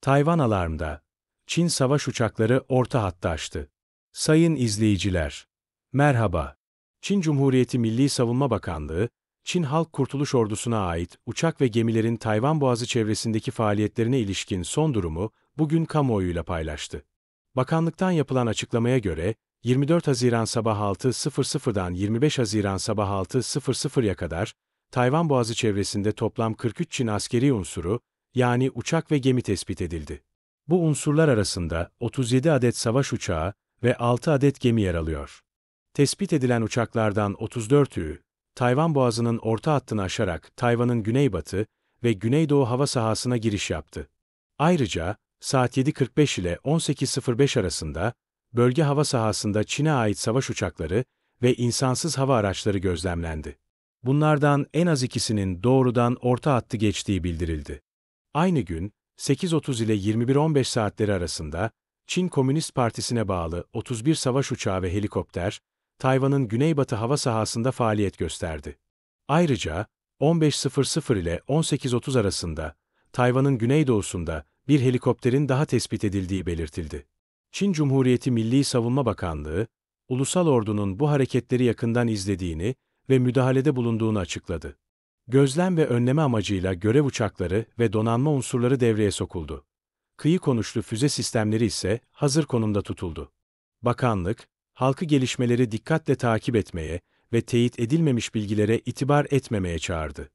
Tayvan alarmda. Çin savaş uçakları orta hattı aştı. Sayın izleyiciler, merhaba. Çin Cumhuriyeti Milli Savunma Bakanlığı, Çin Halk Kurtuluş Ordusu'na ait uçak ve gemilerin Tayvan Boğazı çevresindeki faaliyetlerine ilişkin son durumu bugün kamuoyuyla paylaştı. Bakanlıktan yapılan açıklamaya göre, 24 Haziran sabah 6.00'dan 25 Haziran sabah 6.00'ya kadar, Tayvan Boğazı çevresinde toplam 43 Çin askeri unsuru, yani uçak ve gemi tespit edildi. Bu unsurlar arasında 37 adet savaş uçağı ve 6 adet gemi yer alıyor. Tespit edilen uçaklardan 34'ü, Tayvan Boğazı'nın orta hattını aşarak Tayvan'ın güneybatı ve güneydoğu hava sahasına giriş yaptı. Ayrıca, saat 7.45 ile 18.05 arasında, bölge hava sahasında Çin'e ait savaş uçakları ve insansız hava araçları gözlemlendi. Bunlardan en az ikisinin doğrudan orta hattı geçtiği bildirildi. Aynı gün, 8.30 ile 21.15 saatleri arasında, Çin Komünist Partisi'ne bağlı 31 savaş uçağı ve helikopter, Tayvan'ın güneybatı hava sahasında faaliyet gösterdi. Ayrıca, 15.00 ile 18.30 arasında, Tayvan'ın güneydoğusunda bir helikopterin daha tespit edildiği belirtildi. Çin Cumhuriyeti Milli Savunma Bakanlığı, ulusal ordunun bu hareketleri yakından izlediğini ve müdahalede bulunduğunu açıkladı. Gözlem ve önleme amacıyla görev uçakları ve donanma unsurları devreye sokuldu. Kıyı konuşlu füze sistemleri ise hazır konumda tutuldu. Bakanlık, halkı gelişmeleri dikkatle takip etmeye ve teyit edilmemiş bilgilere itibar etmemeye çağırdı.